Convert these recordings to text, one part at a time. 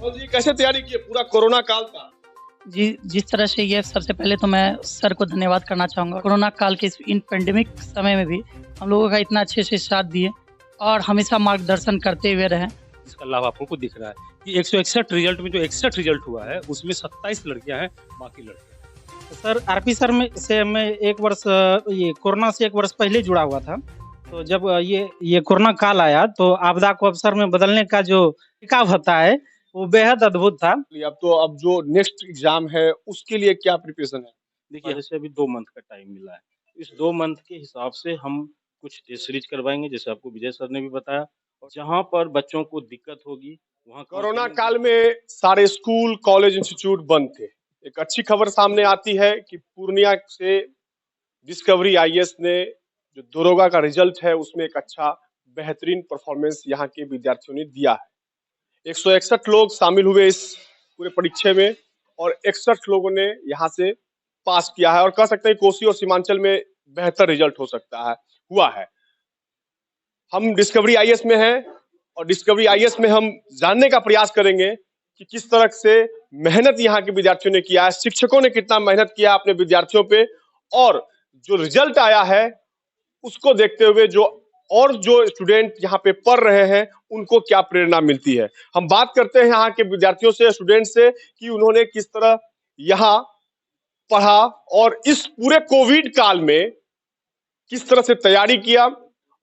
और जी कैसे तैयारी की है पूरा कोरोना काल का? जी, जिस तरह से ये सबसे पहले तो मैं सर को धन्यवाद करना चाहूँगा। कोरोना काल के इस इन पैंडेमिक समय में भी हम लोगों का इतना अच्छे से साथ दिए और हमेशा मार्गदर्शन करते हुए रहे। इसका लाभ आप लोग को दिख रहा है कि 161 रिजल्ट में जो 61 रिजल्ट हुआ है, उसमें 27 लड़कियां हैं, बाकी लड़के। सर आरपी सर में से मैं 1 वर्ष ये कोरोना से 1 वर्ष पहले जुड़ा हुआ था। तो जब ये कोरोना काल आया तो आपदा को अवसर में बदलने का जो तरीका होता है, वो बेहद अद्भुत था। अब जो नेक्स्ट एग्जाम है उसके लिए क्या प्रिपरेशन है? देखिए, जैसे अभी 2 मंथ का टाइम मिला है। इस 2 मंथ के हिसाब से हम कुछ टेस्ट सीरीज करवाएँगे, जैसे आपको विजय सर ने भी बताया। और जहाँ पर बच्चों को दिक्कत होगी, वहाँ कोरोना काउंसलिंग काल में सारे स्कूल, कॉलेज, इंस्टीट्यूट बंद थे। एक अच्छी खबर सामने आती है कि पूर्णिया से डिस्कवरी आईएएस ने जो दरोगा का रिजल्ट है उसमें एक अच्छा बेहतरीन परफॉर्मेंस यहाँ के विद्यार्थियों ने दिया है। 161 लोग शामिल हुए इस पूरे परीक्षा में और 61 लोगों ने यहाँ से पास किया है और कह सकते हैं कोसी और सीमांचल में बेहतर रिजल्ट हो सकता है, हुआ है। हम डिस्कवरी आईएएस में हैं और डिस्कवरी आईएएस में हम जानने का प्रयास करेंगे कि किस तरह से मेहनत यहाँ के विद्यार्थियों ने किया है, शिक्षकों ने कितना मेहनत किया है अपने विद्यार्थियों पे और जो रिजल्ट आया है उसको देखते हुए जो स्टूडेंट यहाँ पे पढ़ रहे हैं उनको क्या प्रेरणा मिलती है। हम बात करते हैं यहाँ के विद्यार्थियों से, स्टूडेंट से कि उन्होंने किस तरह यहाँ पढ़ा और इस पूरे कोविड काल में किस तरह से तैयारी किया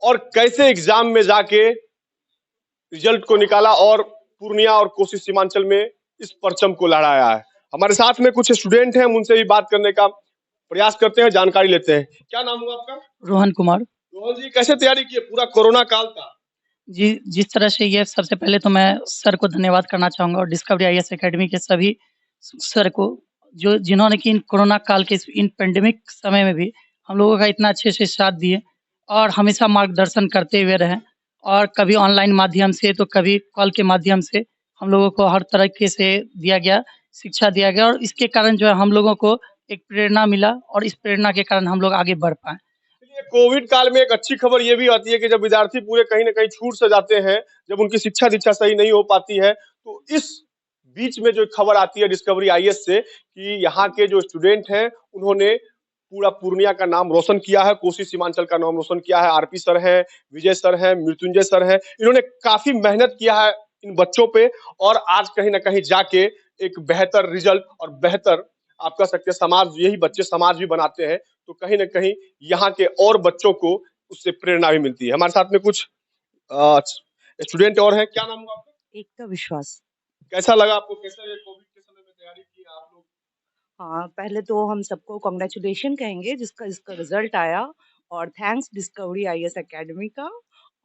और कैसे एग्जाम में जाके रिजल्ट को निकाला और पूर्णिया और कोसी सीमांचल में इस परचम को लहराया है। हमारे साथ में कुछ स्टूडेंट हैं, हम उनसे भी बात करने का प्रयास करते हैं, जानकारी लेते हैं। क्या नाम हुआ आपका? रोहन कुमार। रोहन जी कैसे तैयारी की है पूरा कोरोना काल का? जी, जिस तरह से ये सबसे पहले तो मैं सर को धन्यवाद करना चाहूँगा और डिस्कवरी आईएएस अकेडमी के सभी सर को, जो जिन्होंने कि इन कोरोना काल के इस इन पैंडेमिक समय में भी हम लोगों का इतना अच्छे से साथ दिए और हमेशा मार्गदर्शन करते हुए रहे। और कभी ऑनलाइन माध्यम से तो कभी कॉल के माध्यम से हम लोगों को हर तरीके से दिया गया, शिक्षा दिया गया और इसके कारण जो है हम लोगों को एक प्रेरणा मिला और इस प्रेरणा के कारण हम लोग आगे बढ़ पाए। चलिए, कोविड काल में एक अच्छी खबर ये भी आती है कि जब विद्यार्थी पूरे कहीं ना कहीं छूट से जाते हैं, जब उनकी शिक्षा दीक्षा सही नहीं हो पाती है, तो इस बीच में जो खबर आती है डिस्कवरी आईएएस से कि यहाँ के जो स्टूडेंट हैं उन्होंने पूरा पूर्णिया का नाम रोशन किया है, कोसी सीमांचल का नाम रोशन किया है। आरपी सर है, विजय सर है, मृत्युंजय सर है, इन्होंने काफी मेहनत किया है इन बच्चों पे और आज कहीं ना कहीं जाके एक बेहतर रिजल्ट और बेहतर आप कह सकते हैं समाज, यही बच्चे समाज भी बनाते हैं, तो कहीं ना कहीं यहाँ के और बच्चों को उससे प्रेरणा भी मिलती है। हमारे साथ में कुछ स्टूडेंट और हैं। क्या नाम हुआ आपका? एकता विश्वास। कैसा लगा आपको, कैसे कोविड के समय में तैयारी की आप लोग? हाँ, पहले तो हम सबको कांग्रेचुलेशन कहेंगे जिसका इसका रिजल्ट आया और थैंक्स डिस्कवरी आईएएस एकेडमी का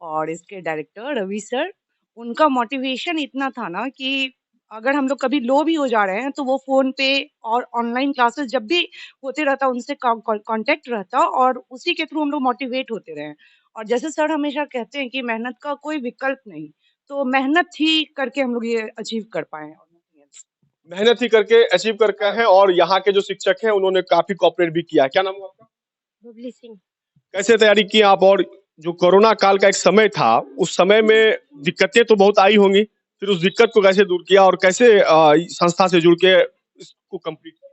और इसके डायरेक्टर रवि सर। उनका मोटिवेशन इतना था ना कि अगर हम लोग कभी लो भी हो जा रहे हैं तो वो फ़ोन पे और ऑनलाइन क्लासेस जब भी होते रहता उनसे कांटेक्ट रहता और उसी के थ्रू हम लोग मोटिवेट होते रहे। और जैसे सर हमेशा कहते हैं कि मेहनत का कोई विकल्प नहीं, तो मेहनत ही करके हम लोग ये अचीव कर पाए हैं। मेहनत ही करके अचीव करके हैं और यहाँ के जो शिक्षक हैं उन्होंने काफी कोऑपरेट भी किया है। क्या नाम हुआ आपका? बबली सिंह। कैसे तैयारी की आप? और जो कोरोना काल का एक समय था, उस समय में दिक्कतें तो बहुत आई होंगी, फिर उस दिक्कत को कैसे दूर किया और कैसे संस्था से जुड़ के इसको कंप्लीट किया?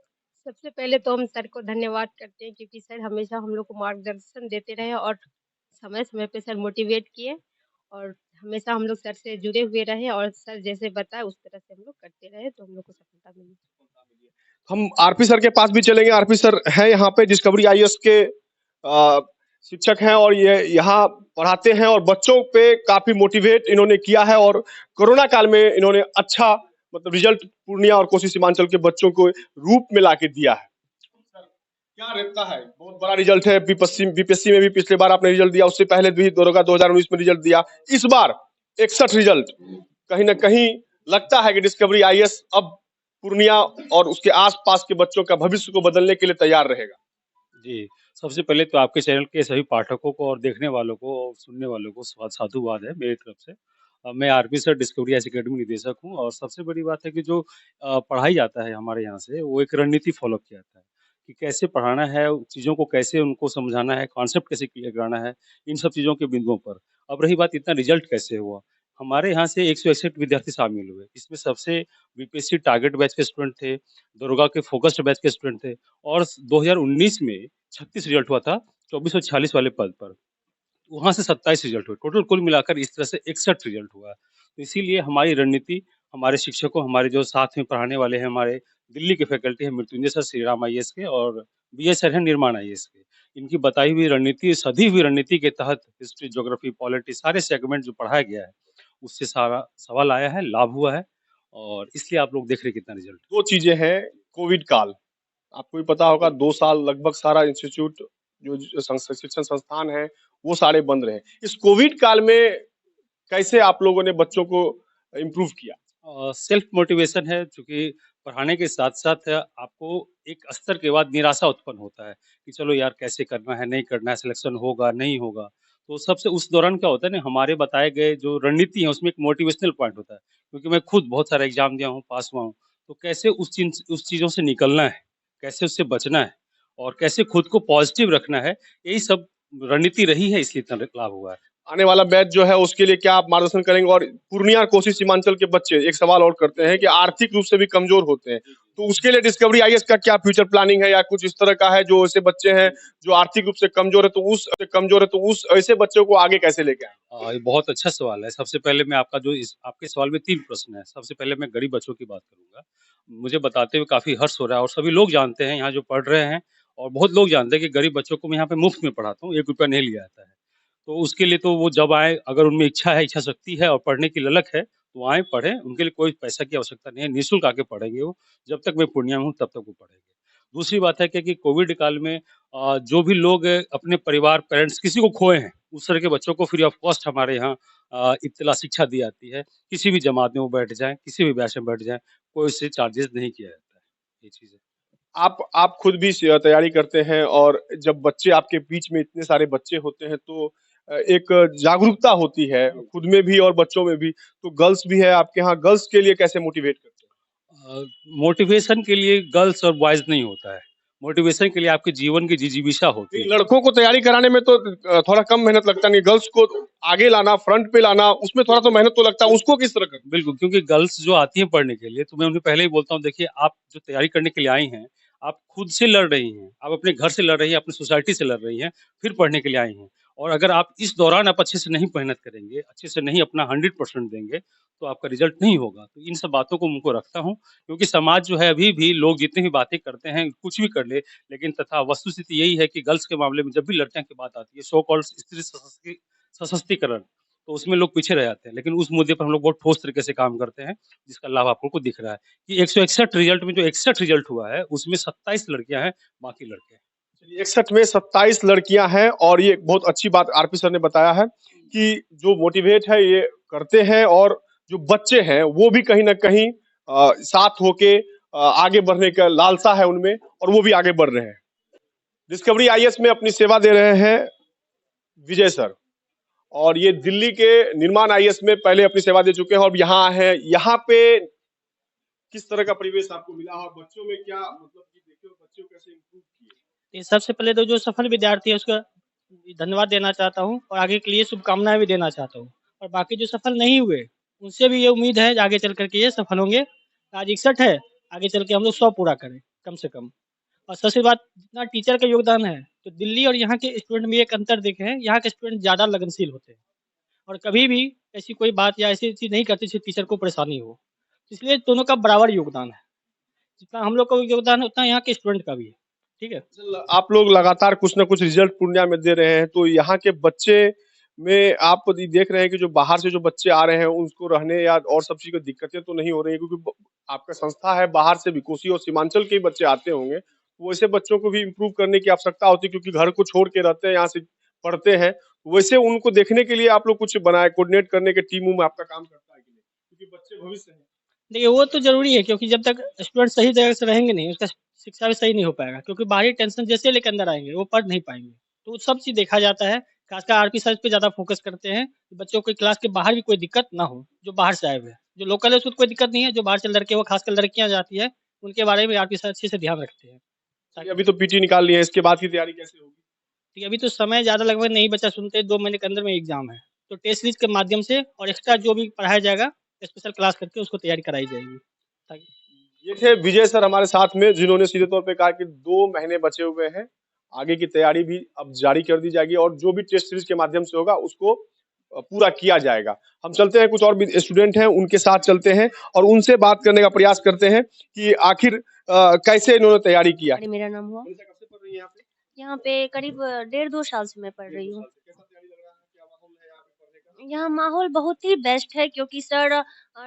सबसे पहले तो हम सर को धन्यवाद करते हैं क्योंकि सर हमेशा हम लोग को मार्गदर्शन देते रहे और समय-समय पे सर मोटिवेट किए और हमेशा हम लोग सर से जुड़े हुए रहे और सर जैसे बताए उस तरह से हम लोग करते रहे तो हम लोग को सफलता मिली। हम आरपी सर के पास भी चलेंगे। आरपी सर हैं यहाँ पे, डिस्कवरी आईएएस के शिक्षक हैं और ये यहाँ पढ़ाते हैं और बच्चों पे काफी मोटिवेट इन्होंने किया है और कोरोना काल में इन्होंने अच्छा मतलब रिजल्ट पूर्णिया और कोसी सीमांचल के बच्चों को रूप में लाके दिया है। क्या रहता है, बहुत बड़ा रिजल्ट है। बीपीएससी में भी पिछले बार आपने रिजल्ट दिया, उससे पहले भी दरोगा 2019 में रिजल्ट दिया। इस बार 61 रिजल्ट, कहीं ना कहीं लगता है कि डिस्कवरी आईएएस अब पूर्णिया और उसके आसपास के बच्चों का भविष्य को बदलने के लिए तैयार रहेगा। जी, सबसे पहले तो आपके चैनल के सभी पाठकों को और देखने वालों को और सुनने वालों को साधुवाद है मेरी तरफ से। मैं RP sir discovery IAS academy निदेशक हूँ और सबसे बड़ी बात है कि जो पढ़ाई जाता है हमारे यहाँ से, वो एक रणनीति फॉलो किया जाता है कि कैसे पढ़ाना है, चीज़ों को कैसे उनको समझाना है, कॉन्सेप्ट कैसे क्लियर कराना है, इन सब चीज़ों के बिंदुओं पर। अब रही बात इतना रिजल्ट कैसे हुआ, हमारे यहाँ से 161 विद्यार्थी शामिल हुए। इसमें सबसे बीपीएससी टारगेट बैच के स्टूडेंट थे, दरोगा के फोकस्ड बैच के स्टूडेंट थे और 2019 में 36 रिजल्ट हुआ था 2446 वाले पद पर। वहाँ से 27 रिजल्ट हुए। टोटल कुल मिलाकर इस तरह से 61 रिजल्ट हुआ। तो इसीलिए हमारी रणनीति, हमारे शिक्षकों, हमारे जो साथ में पढ़ाने वाले हैं, हमारे दिल्ली के फैकल्टी हैं, मृत्युंजय सर श्रीराम आईएएस के और बीएस सर हैं निर्माण आईएएस के। इनकी बताई हुई रणनीति, सधी हुई रणनीति के तहत हिस्ट्री, ज्योग्राफी, पॉलिटी सारे सेगमेंट जो पढ़ाया गया है, उससे सारा सवाल आया है, लाभ हुआ है और इसलिए आप लोग देख रहे हैं कितना रिजल्ट। 2 चीजें हैं, कोविड काल, आपको भी पता होगा 2 साल लगभग सारा इंस्टीट्यूट जो शिक्षण संस्थान है, वो सारे बंद रहे। इस कोविड काल में कैसे आप लोगों ने बच्चों को इम्प्रूव किया? सेल्फ मोटिवेशन है, चूँकि पढ़ाने के साथ-साथ आपको एक स्तर के बाद निराशा उत्पन्न होता है कि चलो यार कैसे करना है, नहीं करना है, सिलेक्शन होगा, नहीं होगा। तो सबसे उस दौरान क्या होता है ना, हमारे बताए गए जो रणनीति है उसमें एक मोटिवेशनल पॉइंट होता है, क्योंकि मैं खुद बहुत सारा एग्ज़ाम दिया हूँ, पास हुआ हूँ। तो कैसे उस चीज़ों से निकलना है, कैसे उससे बचना है और कैसे खुद को पॉजिटिव रखना है, यही सब रणनीति रही है, इसलिए इतना लाभ हुआ है। आने वाला बैच जो है उसके लिए क्या आप मार्गदर्शन करेंगे? और पूर्णिया और कोसी सीमांचल के बच्चे एक सवाल और करते हैं कि आर्थिक रूप से भी कमजोर होते हैं, तो उसके लिए डिस्कवरी आईएएस का क्या फ्यूचर प्लानिंग है या कुछ इस तरह का है जो ऐसे बच्चे हैं जो आर्थिक रूप से कमजोर है तो उस ऐसे बच्चों को आगे कैसे लेके आए? ये बहुत अच्छा सवाल है। सबसे पहले मैं आपका जो इस आपके सवाल में 3 प्रश्न हैं। सबसे पहले मैं गरीब बच्चों की बात करूँगा। मुझे बताते हुए काफ़ी हर्ष हो रहा है और सभी लोग जानते हैं यहाँ जो पढ़ रहे हैं और बहुत लोग जानते हैं कि गरीब बच्चों को मैं यहाँ पे मुफ़्त में पढ़ाता हूँ, ₹1 नहीं लिया जाता है। तो उसके लिए तो वो जब आएँ, अगर उनमें इच्छा है, इच्छा शक्ति है और पढ़ने की ललक है, तो आएँ पढ़ें, उनके लिए कोई पैसा की आवश्यकता नहीं है, निःशुल्क आके पढ़ेंगे वो। जब तक मैं पूर्णिया में हूँ तब तक वो पढ़ेंगे। दूसरी बात है कि कोविड काल में जो भी लोग अपने परिवार, पेरेंट्स किसी को खोए हैं, उस तरह के बच्चों को फ्री ऑफ कॉस्ट हमारे यहाँ इब्तिदा शिक्षा दी जाती है। किसी भी जमात में वो बैठ जाएँ, किसी भी बैच में बैठ जाएँ, कोई उससे चार्जेज़ नहीं किया जाता है। ये चीज़ है। आप खुद भी तैयारी करते हैं और जब बच्चे आपके बीच में इतने सारे बच्चे होते हैं तो एक जागरूकता होती है खुद में भी और बच्चों में भी। तो गर्ल्स भी है आपके यहाँ, गर्ल्स के लिए कैसे मोटिवेट करते हैं? मोटिवेशन के लिए गर्ल्स और बॉयज़ नहीं होता है। मोटिवेशन के लिए आपके जीवन की जिजीविषा होती है। लड़कों को तैयारी कराने में तो थोड़ा कम मेहनत लगता नहीं, गर्ल्स को आगे लाना, फ्रंट पे लाना, उसमें थोड़ा तो मेहनत तो लगता है, उसको किस तरह करते हैं? बिल्कुल, क्योंकि गर्ल्स जो आती हैं पढ़ने के लिए, तो मैं उन्हें पहले ही बोलता हूँ, देखिए आप जो तैयारी करने के लिए आई हैं, आप खुद से लड़ रही हैं, आप अपने घर से लड़ रही हैं, अपनी सोसाइटी से लड़ रही हैं, फिर पढ़ने के लिए आई हैं। और अगर आप इस दौरान आप अच्छे से नहीं मेहनत करेंगे, अच्छे से नहीं अपना 100% देंगे, तो आपका रिज़ल्ट नहीं होगा। तो इन सब बातों को मुँह को रखता हूँ, क्योंकि समाज जो है अभी भी लोग जितनी भी बातें करते हैं, कुछ भी कर ले, लेकिन तथा वस्तुस्थिति यही है कि गर्ल्स के मामले में जब भी लड़कियाँ की बात आती है, सो कॉल्ड स्त्री सशक्तिकरण, तो उसमें लोग पीछे रह जाते हैं। लेकिन उस मुद्दे पर हम लोग बहुत ठोस तरीके से काम करते हैं, जिसका लाभ आप लोग को दिख रहा है कि 161 रिजल्ट में जो 61 रिजल्ट हुआ है, उसमें 27 लड़कियाँ हैं, बाकी लड़के हैं। 61 में 27 लड़कियां हैं और ये बहुत अच्छी बात आरपी सर ने बताया है कि जो मोटिवेट है ये करते हैं और जो बच्चे हैं वो भी कहीं ना कहीं साथ होके आगे बढ़ने का लालसा है उनमें और वो भी आगे बढ़ रहे हैं। डिस्कवरी आईएएस में अपनी सेवा दे रहे हैं विजय सर और ये दिल्ली के निर्माण आईएएस में पहले अपनी सेवा दे चुके हैं और यहाँ है। यहाँ पे किस तरह का परिवेश आपको मिला और बच्चों में क्या मतलब कि देखिए बच्चों कैसे इम्प्रूव किए? सबसे पहले तो जो सफल विद्यार्थी है उसका धन्यवाद देना चाहता हूँ और आगे के लिए शुभकामनाएं भी देना चाहता हूँ। और बाकी जो सफल नहीं हुए उनसे भी ये उम्मीद है आगे चल करके ये सफल होंगे। आज 61 है, आगे चल के हम लोग 100 पूरा करें कम से कम। और सबसे बात जितना टीचर का योगदान है, तो दिल्ली और यहाँ के स्टूडेंट में एक अंतर देखे हैं, यहाँ के स्टूडेंट ज़्यादा लगनशील होते हैं और कभी भी ऐसी कोई बात या ऐसी चीज़ नहीं करते जिससे टीचर को परेशानी हो। इसलिए दोनों का बराबर योगदान है, जितना हम लोग का योगदान है उतना यहाँ के स्टूडेंट का भी है। ठीक है। आप लोग लगातार कुछ ना कुछ रिजल्ट पूर्णिया में दे रहे हैं, तो यहाँ के बच्चे में आप देख रहे हैं कि जो बाहर से जो बच्चे आ रहे हैं उनको रहने या और सब चीज की दिक्कतें तो नहीं हो रही है, क्योंकि आपका संस्था है, बाहर से भी कोसी और सीमांचल के बच्चे आते होंगे, तो वैसे बच्चों को भी इम्प्रूव करने की आवश्यकता होती है, क्योंकि घर को छोड़ के रहते हैं, यहाँ से पढ़ते हैं। वैसे उनको देखने के लिए आप लोग कुछ बनाए, कोऑर्डिनेट करने के टीम में आपका काम करता है कि नहीं? क्योंकि बच्चे भविष्य है। देखिए वो तो ज़रूरी है, क्योंकि जब तक स्टूडेंट सही जगह से रहेंगे नहीं, उसका शिक्षा भी सही नहीं हो पाएगा, क्योंकि बाहरी टेंशन जैसे लेके अंदर आएँगे, वो पढ़ नहीं पाएँगे। तो सब चीज़ देखा जाता है, खासकर आरपी सर पे ज़्यादा फोकस करते हैं, कि बच्चों को क्लास के बाहर भी कोई दिक्कत ना हो, जो बाहर से आए हुए हैं। जो लोकल है उसको तो कोई दिक्कत नहीं है, जो बाहर से लड़के वो खासकर लड़कियाँ जाती है, उनके बारे में आरपी सर अच्छे से ध्यान रखते हैं। अभी तो पीटी निकाल ली है, इसके बाद की तैयारी कैसे होगी? ठीक है, अभी तो समय ज़्यादा लगभग नहीं बचा, सुनते 2 महीने के अंदर में एग्ज़ाम है। तो टेस्ट सीरीज के माध्यम से और एक्स्ट्रा जो भी पढ़ाया जाएगा स्पेशल क्लास करके उसको तैयारी कराई जाएगी। ताकि ये थे विजय सर हमारे साथ में, जिन्होंने सीधे तौर पे कहा कि 2 महीने बचे हुए हैं, आगे की तैयारी भी अब जारी कर दी जाएगी और जो भी टेस्ट सीरीज के माध्यम से होगा उसको पूरा किया जाएगा। हम चलते हैं, कुछ और भी स्टूडेंट हैं उनके साथ चलते हैं और उनसे बात करने का प्रयास करते हैं कि आखिर कैसे इन्होंने तैयारी किया। मेरा नाम हुआ। कब से पढ़ रही हैं यहाँ पे? यहाँ पे करीब 1.5-2 साल से मैं पढ़ रही हूँ। कैसा तैयारी लग रहा है? क्या माहौल है यहाँ पे पढ़ने का? यहाँ माहौल बहुत ही बेस्ट है क्योंकि सर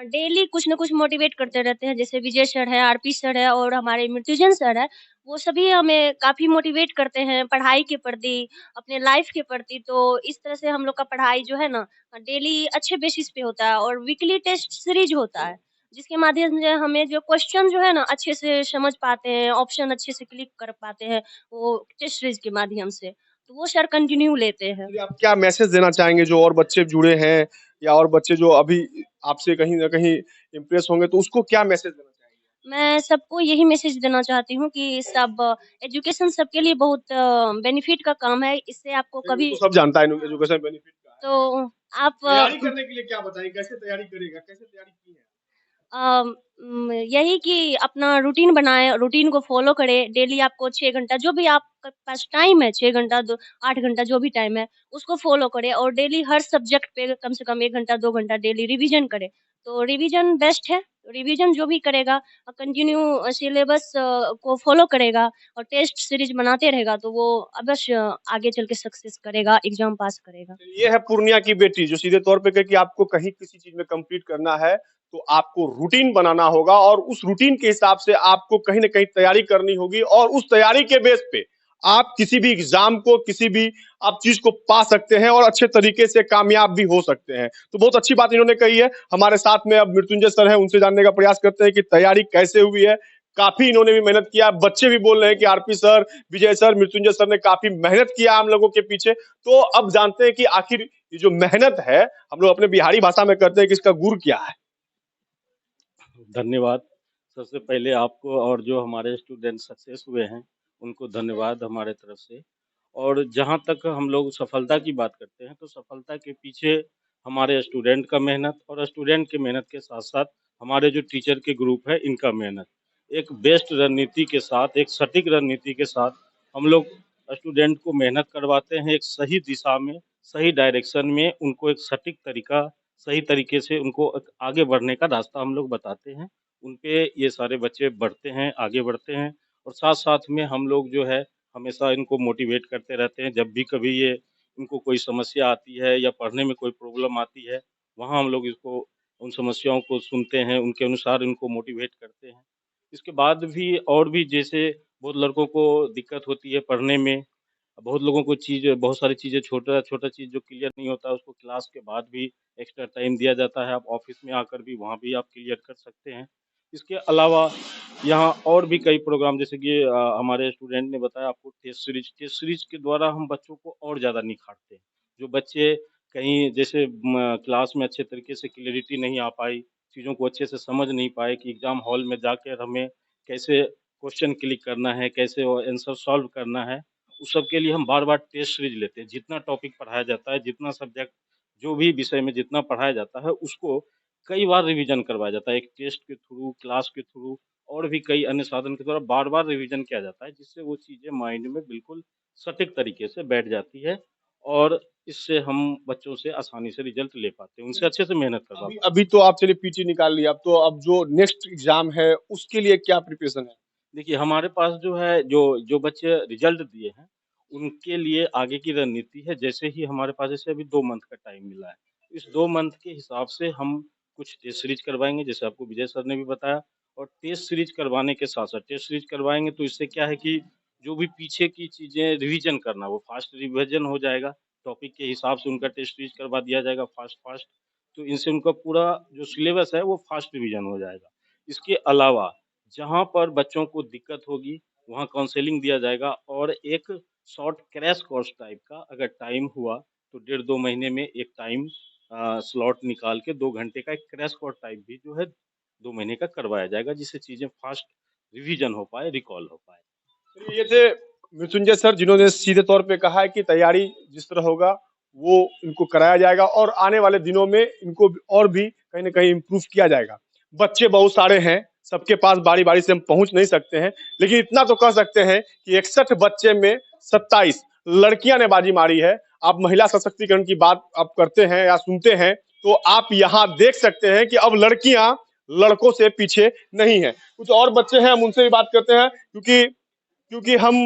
डेली कुछ न कुछ मोटिवेट करते रहते हैं। जैसे विजय सर है, आरपी सर है और हमारे मृत्युंजय सर है, वो सभी हमें काफ़ी मोटिवेट करते हैं पढ़ाई के प्रति, अपने लाइफ के प्रति। तो इस तरह से हम लोग का पढ़ाई जो है ना डेली अच्छे बेसिस पे होता है और वीकली टेस्ट सीरीज होता है, जिसके माध्यम से हमें जो क्वेश्चन जो है ना अच्छे से समझ पाते हैं, ऑप्शन अच्छे से क्लिक कर पाते हैं, वो टेस्ट सीरीज के माध्यम से। तो वो सर कंटिन्यू लेते हैं। चलिए, आप क्या मैसेज देना चाहेंगे जो और बच्चे जुड़े हैं या और बच्चे जो अभी आपसे कहीं ना कहीं इम्प्रेस होंगे, तो उसको क्या मैसेज देना चाहेंगे? मैं सबको यही मैसेज देना चाहती हूँ कि सब एजुकेशन सबके लिए बहुत बेनिफिट का काम है। इससे आपको नहीं, कभी वो तो सब जानता है एजुकेशन बेनिफिट का है। तो आप तैयारी करने के लिए क्या बताएंगे, कैसे तैयारी करेगा, कैसे तैयारी की है? यही कि अपना रूटीन बनाएँ, रूटीन को फ़ॉलो करें। डेली आपको 6 घंटा जो भी आपके पास टाइम है, 6 घंटा, 8 घंटा जो भी टाइम है, उसको फ़ॉलो करें और डेली हर सब्जेक्ट पे कम से कम 1 घंटा, 2 घंटा डेली रिवीजन करें। तो रिवीजन बेस्ट है। रिवीजन जो भी करेगा कंटिन्यू सिलेबस को फ़ॉलो करेगा और टेस्ट सीरीज़ बनाते रहेगा, तो वो अवश्य आगे चल के सक्सेस करेगा, एग्ज़ाम पास करेगा। ये है पूर्णिया की बेटी जो सीधे तौर पे कहे कि आपको कहीं किसी चीज में कंप्लीट करना है तो आपको रूटीन बनाना होगा और उस रूटीन के हिसाब से आपको कहीं ना कहीं तैयारी करनी होगी और उस तैयारी के बेस पे आप किसी भी एग्जाम को, किसी भी आप चीज को पा सकते हैं और अच्छे तरीके से कामयाब भी हो सकते हैं। तो बहुत अच्छी बात इन्होंने कही है। हमारे साथ में अब मृत्युंजय सर हैं, उनसे जानने का प्रयास करते हैं कि तैयारी कैसे हुई है। काफी इन्होंने भी मेहनत किया, बच्चे भी बोल रहे हैं कि आरपी सर, विजय सर, मृत्युंजय सर ने काफी मेहनत किया हम लोगों के पीछे। तो अब जानते हैं कि आखिर ये जो मेहनत है, हम लोग अपने बिहारी भाषा में करते हैं कि इसका गुर क्या है। धन्यवाद। सबसे पहले आपको और जो हमारे स्टूडेंट सक्सेस हुए हैं, उनको धन्यवाद हमारे तरफ से। और जहाँ तक हम लोग सफलता की बात करते हैं, तो सफलता के पीछे हमारे स्टूडेंट का मेहनत और स्टूडेंट की मेहनत के साथ-साथ हमारे जो टीचर के ग्रुप है, इनका मेहनत। एक बेस्ट रणनीति के साथ, एक सटीक रणनीति के साथ हम लोग स्टूडेंट को मेहनत करवाते हैं, एक सही दिशा में, सही डायरेक्शन में उनको एक सटीक तरीका, सही तरीके से उनको एक आगे बढ़ने का रास्ता हम लोग बताते हैं। उनपे ये सारे बच्चे बढ़ते हैं, आगे बढ़ते हैं और साथ-साथ में हम लोग जो है हमेशा इनको मोटिवेट करते रहते हैं। जब भी कभी ये इनको कोई समस्या आती है या पढ़ने में कोई प्रॉब्लम आती है, वहाँ हम लोग इसको उन समस्याओं को सुनते हैं, उनके अनुसार इनको मोटिवेट करते हैं। इसके बाद भी और भी जैसे बहुत लड़कों को दिक्कत होती है पढ़ने में, बहुत लोगों को बहुत सारी चीज़ें छोटा-छोटा चीज़ जो क्लियर नहीं होता है उसको क्लास के बाद भी एक्स्ट्रा टाइम दिया जाता है। आप ऑफ़िस में आकर भी वहाँ भी आप क्लियर कर सकते हैं। इसके अलावा यहाँ और भी कई प्रोग्राम जैसे कि हमारे स्टूडेंट ने बताया आपको टेस्ट सीरीज़ के द्वारा हम बच्चों को और ज़्यादा निखारते हैं। जो बच्चे कहीं जैसे क्लास में अच्छे तरीके से क्लैरिटी नहीं आ पाई, चीज़ों को अच्छे से समझ नहीं पाए कि एग्ज़ाम हॉल में जाकर हमें कैसे क्वेश्चन क्लिक करना है, कैसे वो आंसर सॉल्व करना है, उस सब के लिए हम बार-बार टेस्ट सीरीज़ लेते हैं। जितना टॉपिक पढ़ाया जाता है, जितना सब्जेक्ट जो भी विषय में जितना पढ़ाया जाता है, उसको कई बार रिवीजन करवाया जाता है। एक टेस्ट के थ्रू, क्लास के थ्रू और भी कई अन्य साधन के द्वारा बार-बार रिवीजन किया जाता है, जिससे वो चीज़ें माइंड में बिल्कुल सटीक तरीके से बैठ जाती है और इससे हम बच्चों से आसानी से रिज़ल्ट ले पाते हैं, उनसे अच्छे से मेहनत करवा अभी पाते हैं। अभी तो आप चलिए पीटी निकाल लिया, अब तो अब जो नेक्स्ट एग्जाम है उसके लिए क्या प्रिपरेशन है? देखिए, हमारे पास जो है, जो बच्चे रिज़ल्ट दिए हैं, उनके लिए आगे की रणनीति है। जैसे ही हमारे पास जैसे अभी 2 मंथ का टाइम मिला है, इस 2 मंथ के हिसाब से हम कुछ टेस्ट सीरीज़ करवाएँगे, जैसे आपको विजय सर ने भी बताया और टेस्ट सीरीज़ करवाने के साथ-साथ टेस्ट सीरीज़ करवाएँगे तो इससे क्या है कि जो भी पीछे की चीज़ें रिवीज़न करना, वो फ़ास्ट रिवीज़न हो जाएगा। टॉपिक के हिसाब से उनका टेस्ट सीरीज़ करवा दिया जाएगा फ़ास्ट-फ़ास्ट, तो इनसे उनका पूरा जो सिलेबस है, वो फ़ास्ट रिवीज़न हो जाएगा। इसके अलावा जहाँ पर बच्चों को दिक्कत होगी, वहाँ काउंसलिंग दिया जाएगा और एक शॉर्ट क्रैश कोर्स टाइप का अगर टाइम हुआ, तो डेढ़ 2 महीने में एक टाइम स्लॉट निकाल के 2 घंटे का एक क्रैश कोर्स टाइप भी जो है 2 महीने का करवाया जाएगा, जिससे चीज़ें फ़ास्ट रिवीज़न हो पाए, रिकॉल हो पाए। चलिए, ये थे मृत्युंजय सर जिन्होंने सीधे तौर पे कहा है कि तैयारी जिस तरह होगा वो इनको कराया जाएगा और आने वाले दिनों में इनको और भी कहीं ना कहीं इम्प्रूव किया जाएगा। बच्चे बहुत सारे हैं, सबके पास बारी बारी से हम पहुंच नहीं सकते हैं, लेकिन इतना तो कह सकते हैं कि 61 बच्चे में 27 लड़कियां ने बाजी मारी है। आप महिला सशक्तिकरण की बात आप करते हैं या सुनते हैं तो आप यहाँ देख सकते हैं कि अब लड़कियां लड़कों से पीछे नहीं है। कुछ और बच्चे हैं, हम उनसे भी बात करते हैं, क्योंकि हम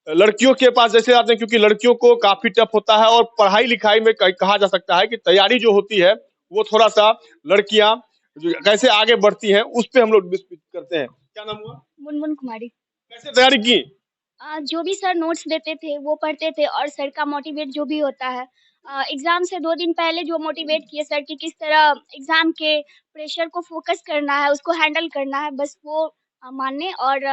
लड़कियों के पास जैसे आते हैं, क्योंकि लड़कियों को काफी टफ होता है और पढ़ाई लिखाई में कहा जा सकता है कि तैयारी जो होती है वो थोड़ा सा लड़कियां कैसे आगे बढ़ती हैं उस पे हम लोग डिस्कस करते हैं। क्या नाम हुआ? मुनमुन कुमारी। कैसे तैयारी की? जो भी सर नोट्स देते थे वो पढ़ते थे और सर का मोटिवेट जो भी होता है, एग्जाम से 2 दिन पहले जो मोटिवेट किए सर कि किस तरह एग्जाम के प्रेशर को फोकस करना है, उसको हैंडल करना है, बस वो माने। और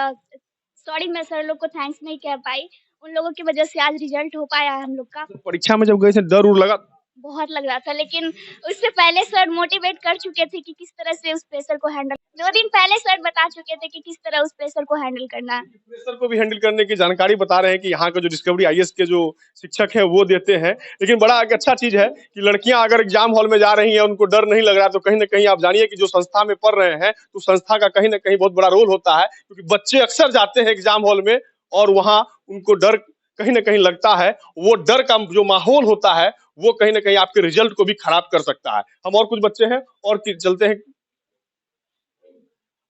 सॉरी मैं सर लोग को थैंक्स नहीं कह पाई, उन लोगों की वजह से आज रिजल्ट हो पाया है हम लोग का। तो परीक्षा में जब गए थे डर उर लगा? बहुत लग रहा था, लेकिन उससे पहले सर मोटिवेट कर चुके थे कि किस तरह से उस प्रेशर को हैंडल, 2 दिन पहले सर बता चुके थे कि किस तरह उस प्रेशर को हैंडल करना है। प्रेशर को भी हैंडल करने की जानकारी बता रहे हैं कि यहाँ का जो डिस्कवरी आईएएस के जो शिक्षक हैं वो देते हैं। लेकिन बड़ा एक अच्छा चीज है कि लड़कियां अगर एग्जाम हॉल में जा रही हैं, उनको डर नहीं लग रहा, तो कहीं ना कहीं आप जानिए कि जो संस्था में पढ़ रहे हैं तो संस्था का कहीं ना कहीं बहुत बड़ा रोल होता है, क्योंकि बच्चे अक्सर जाते हैं एग्जाम हॉल में और वहां उनको डर कहीं ना कहीं लगता है। वो डर का जो माहौल होता है वो कहीं ना कहीं आपके रिजल्ट को भी खराब कर सकता है। हम और कुछ बच्चे हैं और चलते हैं।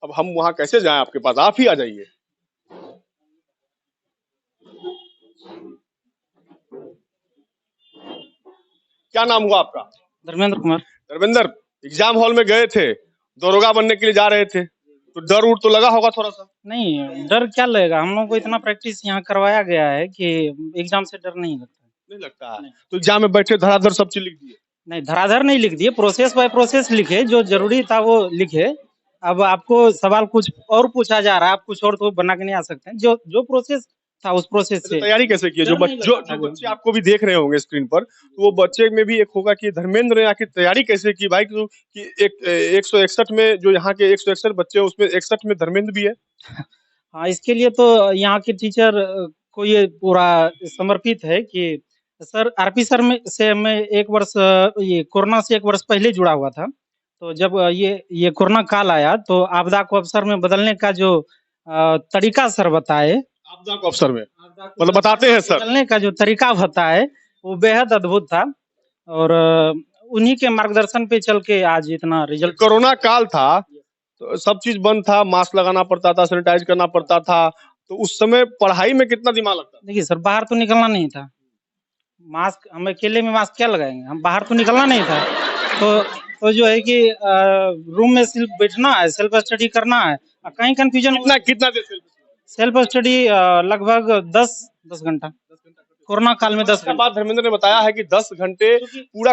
अब हम वहां कैसे जाएं आपके पास? आप ही आ जाइए। क्या नाम हुआ आपका? धर्मेंद्र कुमार। धर्मेंद्र, एग्जाम हॉल में गए थे, दरोगा बनने के लिए जा रहे थे, तो डर उड़ तो लगा होगा थोड़ा सा? नहीं, डर क्या लगेगा, हम लोग को इतना प्रैक्टिस यहाँ करवाया गया है कि एग्जाम से डर नहीं लगता। नहीं लगता है? तो एग्जाम में बैठे धड़ाधड़ सब चीज लिख दिए? नहीं, धराधर नहीं लिख दिए, प्रोसेस बाय प्रोसेस लिखे, जो जरूरी था वो लिखे। अब आपको सवाल कुछ और पूछा जा रहा है, आप कुछ और तो बना के नहीं आ सकते हैं। जो प्रोसेस था उस प्रोसेस से तैयारी कैसे की? जो बच्चे आपको भी देख रहे होंगे स्क्रीन पर, तो वो बच्चे में भी एक होगा कि धर्मेंद्र ने आखिर तैयारी कैसे की भाई? कि एक 161 में जो यहाँ के 161 बच्चे हैं उसमें 61 में धर्मेंद्र भी है। हाँ, इसके लिए तो यहाँ के टीचर को ये पूरा समर्पित है कि सर आरपी सर में से मैं 1 वर्ष ये कोरोना से 1 वर्ष पहले जुड़ा हुआ था। तो जब ये कोरोना काल आया तो आपदा को अवसर में बदलने का जो तरीका सर बताए, आपदा को अवसर में मतलब बताते हैं सर, बदलने का जो तरीका होता है वो बेहद अद्भुत था और उन्हीं के मार्गदर्शन पे चल के आज इतना रिजल्ट। कोरोना काल था तो सब चीज बंद था, मास्क लगाना पड़ता था, सैनिटाइज करना पड़ता था, तो उस समय पढ़ाई में कितना दिमाग लगता था? देखिए सर, बाहर तो निकलना नहीं था, मास्क हम अकेले में मास्क क्या लगाएंगे, हम बाहर तो निकलना नहीं था। तो जो है कि रूम में सिर्फ बैठना है, सेल्फ स्टडी करना है। कहीं कंफ्यूजन कितना देर सेल्फ स्टडी लगभग 10 घंटा कोरोना काल में 10 घंटा। बात धर्मेंद्र ने बताया है कि 10 घंटे पूरा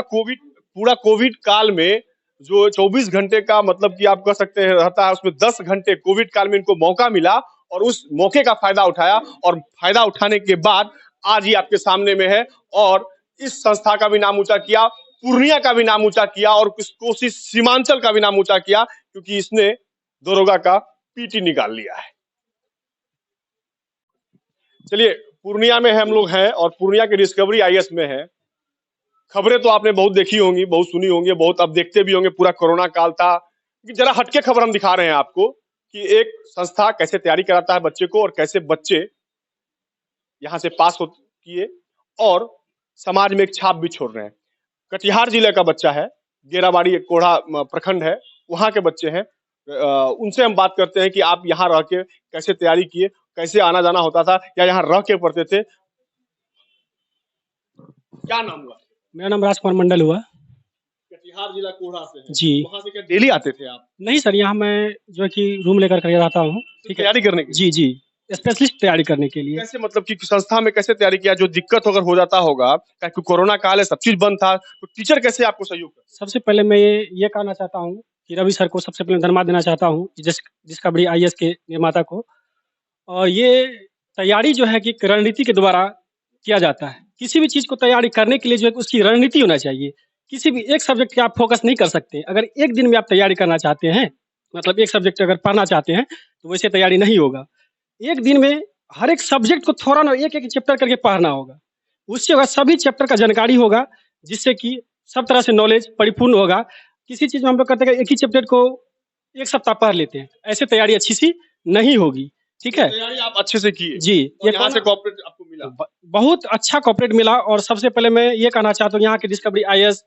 कोविड काल में जो 24 घंटे का मतलब कि आप कह सकते हैं रहता है, उसमें 10 घंटे कोविड काल में इनको मौका मिला और उस मौके का फायदा उठाया और फायदा उठाने के बाद आज ही आपके सामने में है और इस संस्था का भी नाम ऊंचा किया, पूर्णिया का भी नाम ऊंचा किया और कोसी सीमांचल का भी नाम ऊंचा किया, क्योंकि इसने दरोगा का पीटी निकाल लिया है। चलिए, पूर्णिया में हम लोग हैं और पूर्णिया के डिस्कवरी आईएएस में है। खबरें तो आपने बहुत देखी होंगी, बहुत सुनी होंगी, बहुत अब देखते भी होंगे। पूरा कोरोना काल था, जरा हटके खबर हम दिखा रहे हैं आपको कि एक संस्था कैसे तैयारी कराता है बच्चे को और कैसे बच्चे यहाँ से पास हो किए और समाज में एक छाप भी छोड़ रहे हैं। कटिहार जिले का बच्चा है, गेराबाड़ी कोढ़ा प्रखंड है, वहां के बच्चे हैं। उनसे हम बात करते हैं कि आप यहाँ रह के कैसे तैयारी किए, कैसे आना जाना होता था या यहाँ रह के पढ़ते थे। क्या नाम हुआ? मेरा नाम राजकुमार मंडल हुआ। कटिहार जिला कोढ़ा से है। जी। वहाँ से क्या डेली आते थे आप? नहीं सर, यहाँ मैं जो है कि रूम लेकर कर रहता हूँ। ठीक है, तैयारी करने की? जी जी, स्पेशलिस्ट तैयारी करने के लिए। कैसे मतलब कि संस्था में कैसे तैयारी किया? जो दिक्कत अगर हो जाता होगा, क्योंकि कोरोना काल है, सब चीज बंद था, तो टीचर कैसे आपको सहयोग कर? सबसे पहले मैं ये कहना चाहता हूँ कि रवि सर को सबसे पहले धन्यवाद देना चाहता हूँ, डिस्कवरी आईएएस के निर्माता को। और ये तैयारी जो है कि रणनीति के द्वारा किया जाता है। किसी भी चीज को तैयारी करने के लिए जो है उसकी रणनीति होना चाहिए। किसी भी एक सब्जेक्ट पे आप फोकस नहीं कर सकते। अगर एक दिन में आप तैयारी करना चाहते हैं, मतलब एक सब्जेक्ट अगर पढ़ना चाहते हैं, तो वैसे तैयारी नहीं होगा। एक दिन में हर एक सब्जेक्ट को थोड़ा ना एक चैप्टर करके पढ़ना होगा। उससे अगर सभी चैप्टर का जानकारी होगा, जिससे कि सब तरह से नॉलेज परिपूर्ण होगा। किसी चीज में हम लोग करते हैं कि एक ही चैप्टर को एक सप्ताह पढ़ लेते हैं, ऐसे तैयारी अच्छी सी नहीं होगी। ठीक है तैयारी आप अच्छे से किए जी, और यहाँ से कॉर्पोरेट आपको मिला। बहुत अच्छा कॉर्पोरेट मिला। और सबसे पहले मैं ये कहना चाहता हूँ यहाँ के डिस्कवरी IAS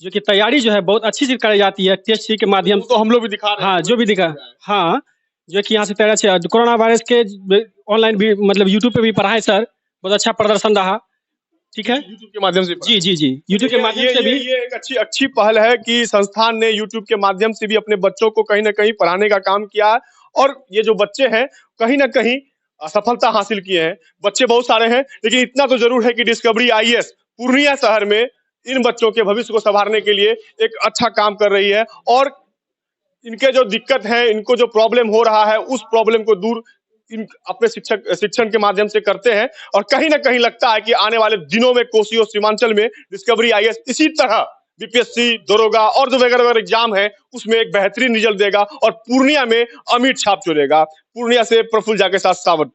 जो कि तैयारी जो है बहुत अच्छी से कराई जाती है टेस्ट सीरीज के माध्यम वो तो हम लोग भी दिखा रहे हैं। हाँ जो भी दिखा हाँ जो कि यहाँ से तैयारी अच्छी कोरोना वायरस के ऑनलाइन भी मतलब यूट्यूब पे भी पढ़ाए सर, बहुत अच्छा प्रदर्शन रहा। ठीक है यूट्यूब के माध्यम से जी जी जी यूट्यूब के माध्यम से भी ये एक अच्छी पहल है कि संस्थान ने यूट्यूब के माध्यम से भी अपने बच्चों को कहीं ना कहीं पढ़ाने का काम किया है। और ये जो बच्चे हैं कहीं ना कहीं सफलता हासिल किए हैं। बच्चे बहुत सारे हैं, लेकिन इतना तो जरूर है कि डिस्कवरी IAS पूर्णिया शहर में इन बच्चों के भविष्य को संवारने के लिए एक अच्छा काम कर रही है। और इनके जो दिक्कत है, इनको जो प्रॉब्लम हो रहा है, उस प्रॉब्लम को दूर इन अपने शिक्षण के माध्यम से करते हैं। और कहीं ना कहीं लगता है कि आने वाले दिनों में कोसी और सीमांचल में डिस्कवरी IAS इसी तरह BPSC, दरोगा और जो वगैरह एग्जाम है उसमें एक बेहतरीन रिजल्ट देगा और पूर्णिया में अमिट छाप छोड़ेगा। पूर्णिया से प्रफुल्ल झा के साथ सावत।